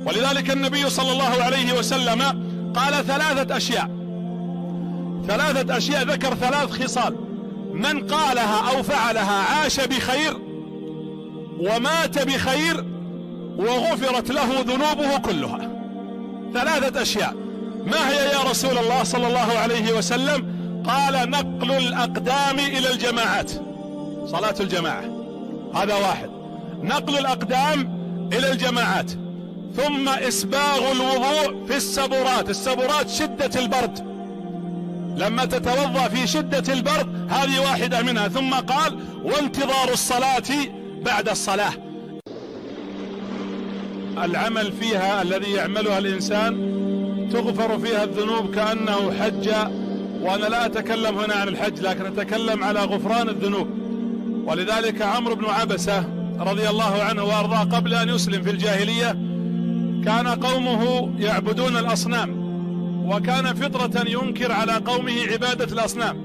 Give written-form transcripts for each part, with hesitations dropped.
ولذلك النبي صلى الله عليه وسلم قال ثلاثة أشياء ذكر 3 خصال: من قالها أو فعلها عاش بخير ومات بخير وغفرت له ذنوبه كلها. 3 أشياء. ما هي يا رسول الله صلى الله عليه وسلم؟ قال: نقل الأقدام إلى الجماعات، صلاة الجماعة، هذا واحد. نقل الأقدام إلى الجماعات. ثم إسباغ الوضوء في السبورات. السبورات شدة البرد، لما تتوضأ في شدة البرد، هذه واحدة منها. ثم قال: وانتظار الصلاة بعد الصلاة. العمل فيها الذي يعملها الإنسان تغفر فيها الذنوب كأنه حج. وأنا لا أتكلم هنا عن الحج، لكن أتكلم على غفران الذنوب. ولذلك عمرو بن عبسة رضي الله عنه وأرضاه قبل أن يسلم في الجاهلية كان قومه يعبدون الأصنام، وكان فطرة ينكر على قومه عبادة الأصنام،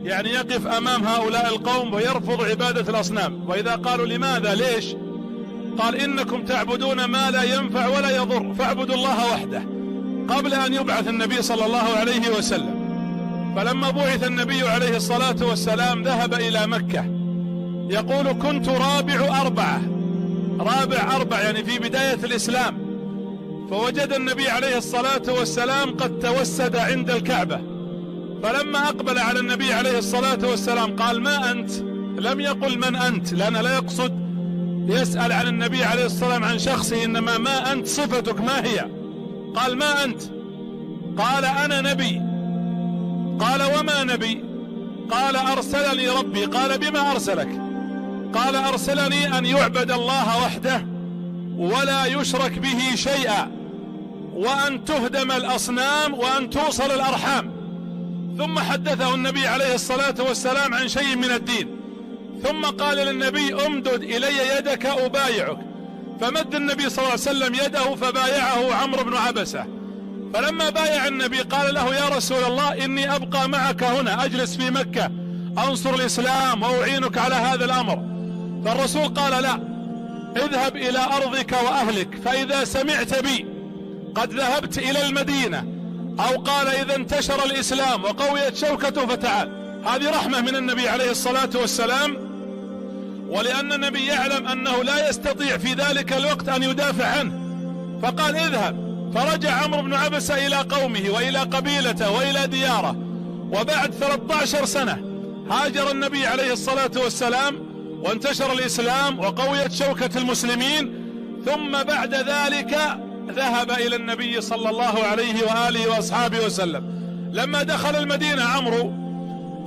يعني يقف أمام هؤلاء القوم ويرفض عبادة الأصنام. وإذا قالوا لماذا ليش؟ قال: إنكم تعبدون ما لا ينفع ولا يضر فاعبدوا الله وحده، قبل أن يبعث النبي صلى الله عليه وسلم. فلما بعث النبي عليه الصلاة والسلام ذهب إلى مكة، يقول: كنت رابع أربعة يعني في بداية الإسلام. فوجد النبي عليه الصلاة والسلام قد توسد عند الكعبة، فلما أقبل على النبي عليه الصلاة والسلام قال: ما أنت؟ لم يقل من أنت، لأنه لا يقصد يسأل عن النبي عليه الصلاة والسلام عن شخصه، إنما ما أنت، صفتك ما هي؟ قال: ما أنت؟ قال: أنا نبي. قال: وما نبي؟ قال: أرسلني ربي. قال: بما أرسلك؟ قال: أرسلني أن يعبد الله وحده ولا يشرك به شيئا، وأن تهدم الأصنام، وأن توصل الأرحام. ثم حدثه النبي عليه الصلاة والسلام عن شيء من الدين، ثم قال للنبي: امدد إلي يدك أبايعك. فمد النبي صلى الله عليه وسلم يده فبايعه عمرو بن عبسة. فلما بايع النبي قال له: يا رسول الله، إني أبقى معك هنا، أجلس في مكة أنصر الإسلام وأعينك على هذا الأمر. فالرسول قال: لا، اذهب إلى أرضك وأهلك، فإذا سمعت بي قد ذهبت إلى المدينة، أو قال إذا انتشر الإسلام وقويت شوكته فتعال. هذه رحمة من النبي عليه الصلاة والسلام، ولأن النبي يعلم أنه لا يستطيع في ذلك الوقت أن يدافع عنه، فقال: اذهب. فرجع عمرو بن عبسة إلى قومه وإلى قبيلته وإلى دياره. وبعد 13 سنة هاجر النبي عليه الصلاة والسلام، وانتشر الإسلام وقويت شوكة المسلمين. ثم بعد ذلك ذهب إلى النبي صلى الله عليه وآله وأصحابه وسلم. لما دخل المدينة عمرو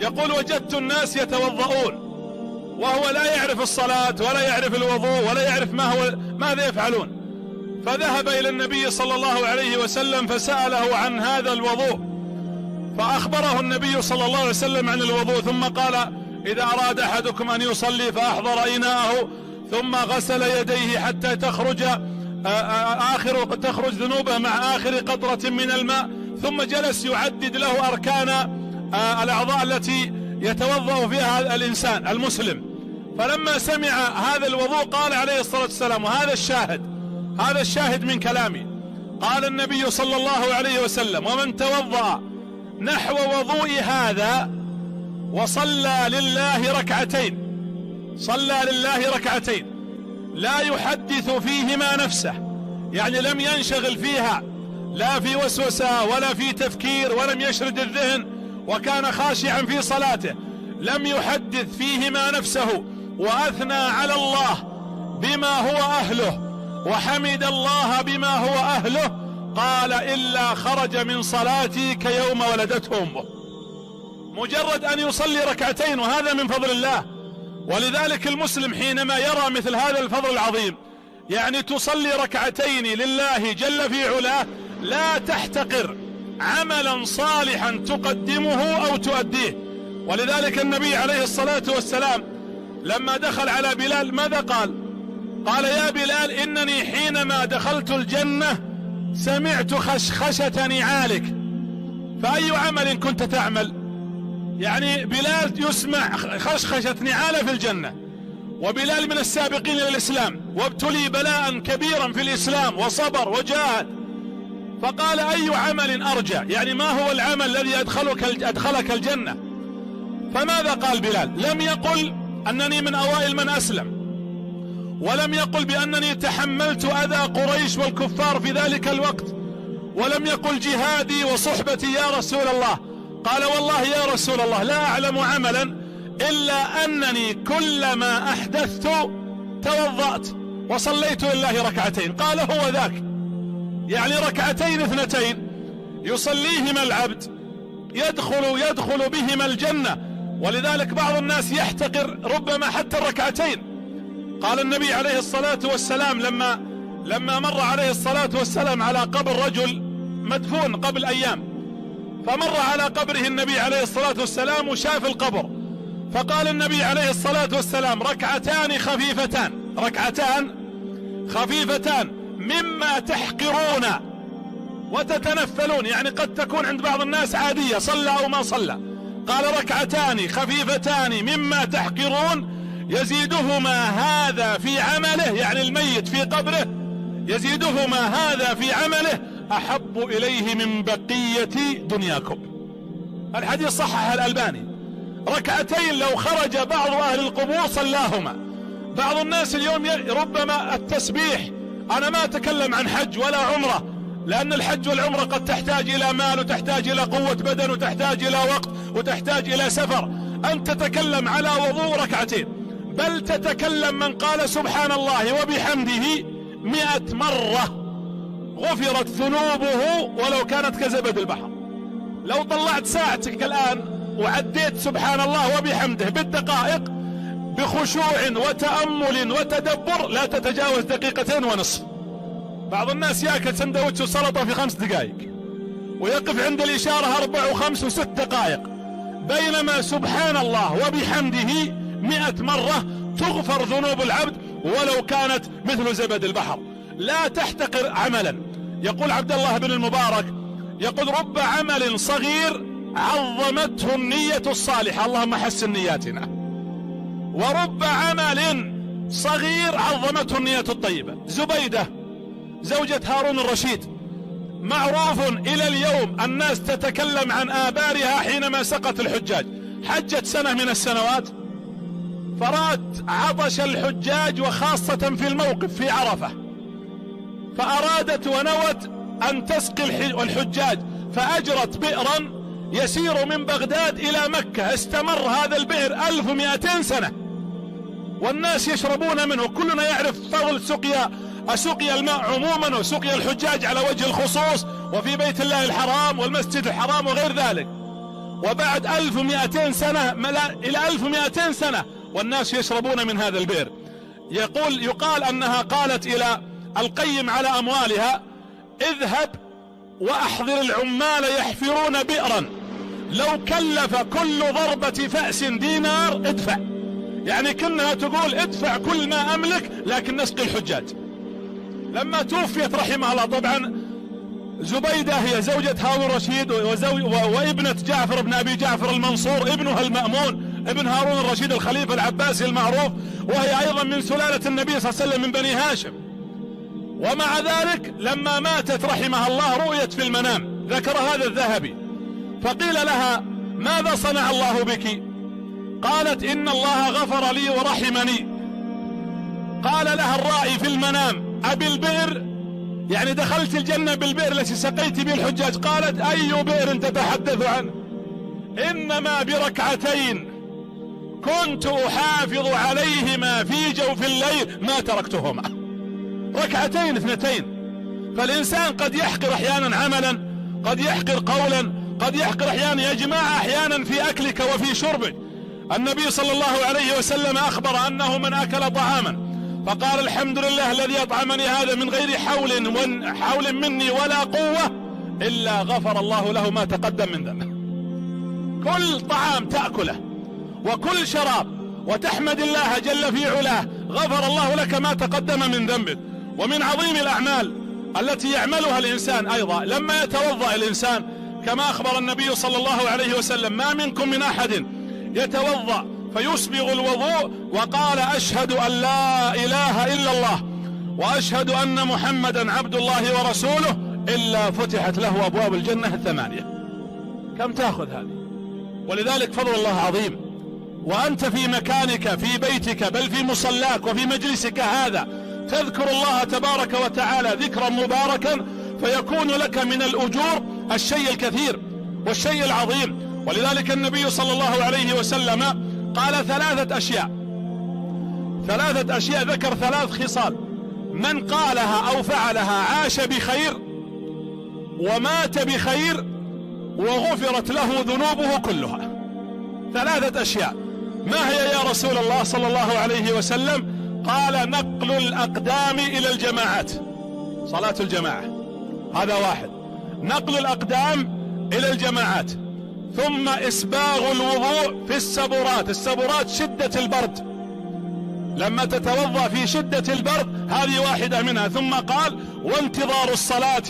يقول: وجدت الناس يتوضؤون، وهو لا يعرف الصلاة ولا يعرف الوضوء ولا يعرف ماذا يفعلون. فذهب إلى النبي صلى الله عليه وسلم فسأله عن هذا الوضوء، فأخبره النبي صلى الله عليه وسلم عن الوضوء. ثم قال: إذا أراد أحدكم أن يصلي فأحضر إناءه ثم غسل يديه حتى تخرج ذنوبه مع آخر قطرة من الماء، ثم جلس يعدد له أركان الأعضاء التي يتوضأ فيها الإنسان المسلم. فلما سمع هذا الوضوء قال عليه الصلاة والسلام، وهذا الشاهد من كلامي، قال النبي صلى الله عليه وسلم: ومن توضأ نحو وضوء هذا وصلى لله ركعتين لا يحدث فيهما نفسه، يعني لم ينشغل فيها لا في وسوسة ولا في تفكير، ولم يشرد الذهن، وكان خاشعا في صلاته، لم يحدث فيهما نفسه، وأثنى على الله بما هو أهله، وحمد الله بما هو أهله، قال: إلا خرج من صلاتي كيوم ولدته أمه. مجرد أن يصلي ركعتين، وهذا من فضل الله. ولذلك المسلم حينما يرى مثل هذا الفضل العظيم، يعني تصلي ركعتين لله جل في علاه، لا تحتقر عملا صالحا تقدمه أو تؤديه. ولذلك النبي عليه الصلاة والسلام لما دخل على بلال ماذا قال؟ قال: يا بلال، إنني حينما دخلت الجنة سمعت خشخشة نعالك. فأي عمل كنت تعمل؟ يعني بلال يسمع خشخشة نعاله في الجنة، وبلال من السابقين إلى الإسلام، وابتلي بلاء كبيرا في الإسلام وصبر وجاهد، فقال أي عمل أرجى؟ يعني ما هو العمل الذي أدخلك الجنة؟ فماذا قال بلال؟ لم يقل أنني من أوائل من أسلم، ولم يقل بأنني تحملت أذى قريش والكفار في ذلك الوقت، ولم يقل جهادي وصحبتي يا رسول الله. قال والله يا رسول الله لا أعلم عملا إلا أنني كلما أحدثت توضأت وصليت لله ركعتين. قال هو ذاك، يعني ركعتين اثنتين يصليهما العبد يدخل بهما الجنة. ولذلك بعض الناس يحتقر ربما حتى الركعتين. قال النبي عليه الصلاة والسلام لما مر عليه الصلاة والسلام على قبر رجل مدفون قبل أيام، فمر على قبره النبي عليه الصلاة والسلام وشاف القبر، فقال النبي عليه الصلاة والسلام ركعتان خفيفتان مما تحقرون وتتنفلون، يعني قد تكون عند بعض الناس عادية صلى أو ما صلى. قال ركعتان خفيفتان مما تحقرون يزيدهما هذا في عمله، يعني الميت في قبره يزيدهما هذا في عمله أحب إليه من بقية دنياكم. الحديث صححه الألباني. ركعتين لو خرج بعض أهل القبور صلاهما. بعض الناس اليوم ربما التسبيح، أنا ما أتكلم عن حج ولا عمرة، لأن الحج والعمرة قد تحتاج إلى مال وتحتاج إلى قوة بدن وتحتاج إلى وقت وتحتاج إلى سفر. أنت تتكلم على وضوء ركعتين، بل تتكلم من قال سبحان الله وبحمده 100 مرة غفرت ذنوبه ولو كانت كزبد البحر. لو طلعت ساعتك الآن وعديت سبحان الله وبحمده بالدقائق بخشوع وتأمل وتدبر لا تتجاوز 2.5 دقيقة. بعض الناس يأكل سندوتش وسلطة في 5 دقائق ويقف عند الإشارة 4 و5 و6 دقائق، بينما سبحان الله وبحمده 100 مرة تغفر ذنوب العبد ولو كانت مثل زبد البحر. لا تحتقر عملا. يقول عبد الله بن المبارك يقول رب عمل صغير عظمته النية الصالحة، اللهم حسن نياتنا، ورب عمل صغير عظمته النية الطيبة. زبيدة زوجة هارون الرشيد معروف إلى اليوم، الناس تتكلم عن آبارها حينما سقط الحجاج. حجت سنة من السنوات، فرأت عطش الحجاج وخاصة في الموقف في عرفة، فأرادت ونوت أن تسقي الحجاج، فأجرت بئرا يسير من بغداد إلى مكة. استمر هذا البئر 1200 سنة والناس يشربون منه. كلنا يعرف فضل سقيا الماء عموما وسقيا الحجاج على وجه الخصوص، وفي بيت الله الحرام والمسجد الحرام وغير ذلك. وبعد 1200 سنة إلى 1200 سنة والناس يشربون من هذا البئر. يقال أنها قالت إلى القيم على أموالها اذهب وأحضر العمال يحفرون بئرا لو كلف كل ضربة فأس دينار ادفع. يعني كأنها تقول ادفع كل ما أملك لكن نسقي الحجاج. لما توفيت رحمها الله، طبعا زبيدة هي زوجة هارون الرشيد وابنة جعفر بن أبي جعفر المنصور، ابنها المأمون ابن هارون الرشيد الخليفة العباسي المعروف، وهي أيضا من سلالة النبي صلى الله عليه وسلم من بني هاشم. ومع ذلك لما ماتت رحمها الله رؤيت في المنام، ذكر هذا الذهبي، فقيل لها ماذا صنع الله بك؟ قالت إن الله غفر لي ورحمني. قال لها الرائي في المنام أبي البئر، يعني دخلت الجنة بالبئر التي سقيت به الحجاج؟ قالت أي بئر تتحدث عنه؟ إنما بركعتين كنت أحافظ عليهما في جوف الليل ما تركتهما. ركعتين اثنتين. فالإنسان قد يحقر أحيانا عملا، قد يحقر قولا، قد يحقر أحيانا يا جماعة أحيانا في أكلك وفي شربك. النبي صلى الله عليه وسلم أخبر أنه من أكل طعاما فقال الحمد لله الذي أطعمني هذا من غير حول مني ولا قوة إلا غفر الله له ما تقدم من ذنبه. كل طعام تأكله وكل شراب وتحمد الله جل في علاه غفر الله لك ما تقدم من ذنبك. ومن عظيم الأعمال التي يعملها الإنسان أيضا لما يتوضأ الإنسان، كما أخبر النبي صلى الله عليه وسلم ما منكم من أحد يتوضأ فيسبغ الوضوء وقال أشهد أن لا إله إلا الله وأشهد أن محمدا عبد الله ورسوله إلا فتحت له أبواب الجنة 8. كم تأخذ هذه؟ ولذلك فضل الله عظيم. وأنت في مكانك في بيتك بل في مصلاك وفي مجلسك هذا تذكر الله تبارك وتعالى ذكرا مباركا فيكون لك من الأجور الشيء الكثير والشيء العظيم. ولذلك النبي صلى الله عليه وسلم قال 3 أشياء ذكر 3 خصال من قالها أو فعلها عاش بخير ومات بخير وغفرت له ذنوبه كلها. 3 أشياء. ما هي يا رسول الله صلى الله عليه وسلم؟ قال نقل الأقدام إلى الجماعات، صلاة الجماعة، هذا 1. نقل الأقدام إلى الجماعات، ثم إسباغ الوضوء في السبورات. السبورات شدة البرد، لما تتوضأ في شدة البرد، هذه واحدة منها. ثم قال وانتظار الصلاة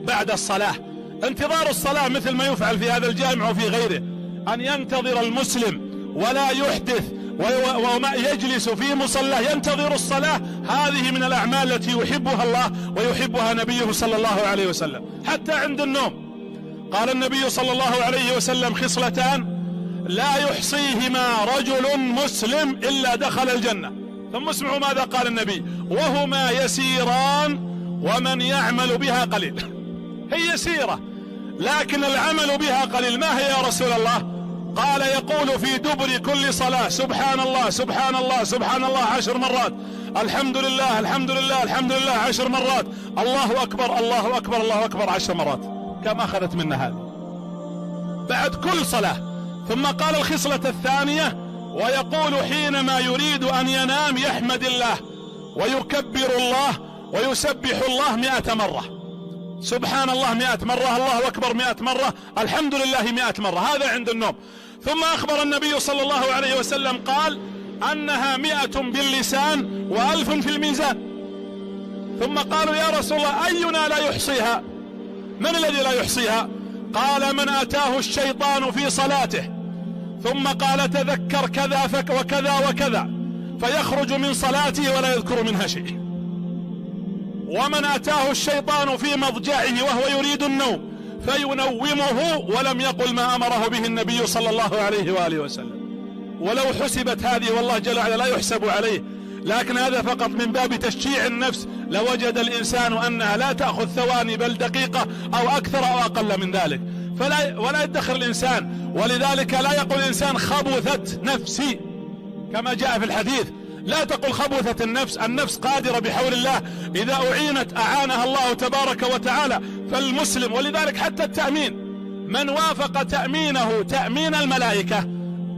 بعد الصلاة. انتظار الصلاة مثل ما يفعل في هذا الجامع وفي غيره، أن ينتظر المسلم ولا يحدث وما يجلس في مصلاه ينتظر الصلاة. هذه من الأعمال التي يحبها الله ويحبها نبيه صلى الله عليه وسلم. حتى عند النوم قال النبي صلى الله عليه وسلم 2 لا يحصيهما رجل مسلم إلا دخل الجنة. ثم اسمعوا ماذا قال النبي: وهما يسيران ومن يعمل بها قليل. هي يسيرة لكن العمل بها قليل. ما هي يا رسول الله؟ قال يقول في دبر كل صلاة سبحان الله سبحان الله سبحان الله 10 مرات، الحمد لله الحمد لله الحمد لله 10 مرات، الله أكبر الله أكبر الله أكبر 10 مرات. كم أخذت منا هذه بعد كل صلاة؟ ثم قال الخصلة الثانية: ويقول حينما يريد أن ينام يحمد الله ويكبر الله ويسبح الله 100 مرة، سبحان الله 100 مرة، الله أكبر 100 مرة، الحمد لله 100 مرة. هذا عند النوم. ثم أخبر النبي صلى الله عليه وسلم قال أنها 100 باللسان و1000 في الميزان. ثم قالوا يا رسول الله أينا لا يحصيها؟ من الذي لا يحصيها؟ قال من أتاه الشيطان في صلاته ثم قال تذكر كذا وكذا وكذا فيخرج من صلاته ولا يذكر منها شيء، ومن أتاه الشيطان في مضجعه وهو يريد النوم فينومه ولم يقل ما أمره به النبي صلى الله عليه وآله وسلم. ولو حسبت هذه والله جل وعلا لا يحسب عليه، لكن هذا فقط من باب تشجيع النفس، لوجد الإنسان أنها لا تأخذ ثواني بل دقيقة أو أكثر أو أقل من ذلك، ولا يدخر الإنسان. ولذلك لا يقول الإنسان خبثت نفسي كما جاء في الحديث، لا تقل خبثت النفس. النفس قادرة بحول الله، إذا أعينت أعانها الله تبارك وتعالى. فالمسلم، ولذلك حتى التأمين من وافق تأمينه تأمين الملائكة،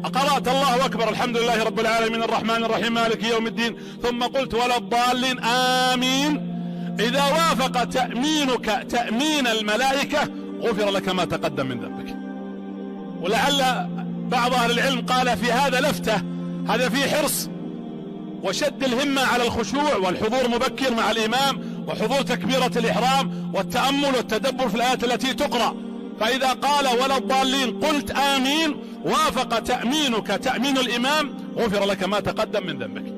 قرأت الله أكبر الحمد لله رب العالمين الرحمن الرحيم مالك يوم الدين ثم قلت ولا الضالين آمين، إذا وافق تأمينك تأمين الملائكة غفر لك ما تقدم من ذنبك. ولعل بعض أهل العلم قال في هذا لفتة، هذا فيه حرص وشد الهمة على الخشوع والحضور مبكر مع الإمام وحضور تكبيرة الإحرام والتأمل والتدبر في الآيات التي تقرأ. فإذا قال ولا الضالين قلت آمين وافق تأمينك تأمين الإمام غفر لك ما تقدم من ذنبك.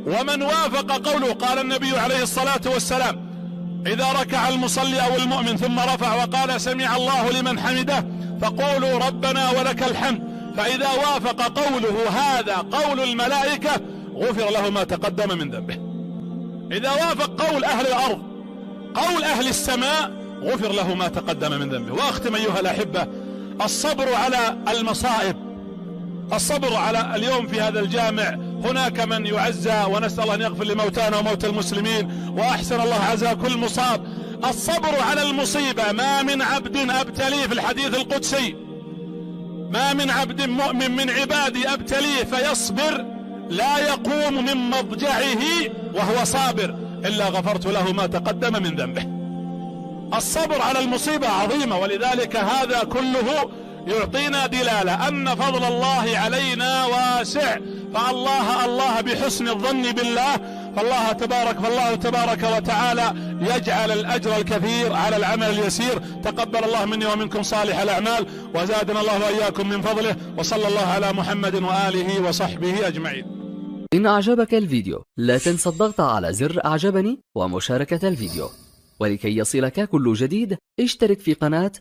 ومن وافق قوله، قال النبي عليه الصلاة والسلام إذا ركع المصلي أو المؤمن ثم رفع وقال سمع الله لمن حمده فقولوا ربنا ولك الحمد، فإذا وافق قوله هذا قول الملائكة غفر له ما تقدم من ذنبه. إذا وافق قول أهل الأرض قول أهل السماء غفر له ما تقدم من ذنبه. وأختم أيها الأحبة، الصبر على المصائب، الصبر على اليوم في هذا الجامع هناك من يعزى، ونسأل الله أن يغفر لموتانا وموتى المسلمين وأحسن الله عزاء كل مصاب. الصبر على المصيبة، ما من عبد أبتليه في الحديث القدسي، ما من عبد مؤمن من عبادي أبتليه فيصبر لا يقوم من مضجعه وهو صابر إلا غفرت له ما تقدم من ذنبه. الصبر على المصيبة عظيمة، ولذلك هذا كله يعطينا دلالة أن فضل الله علينا واسع. فالله بحسن الظن بالله فالله تبارك وتعالى يجعل الأجر الكثير على العمل اليسير. تقبل الله مني ومنكم صالح الأعمال، وزادنا الله وإياكم من فضله، وصلى الله على محمد وآله وصحبه أجمعين. إن أعجبك الفيديو لا تنسى الضغط على زر أعجبني ومشاركة الفيديو، ولكي يصلك كل جديد اشترك في قناة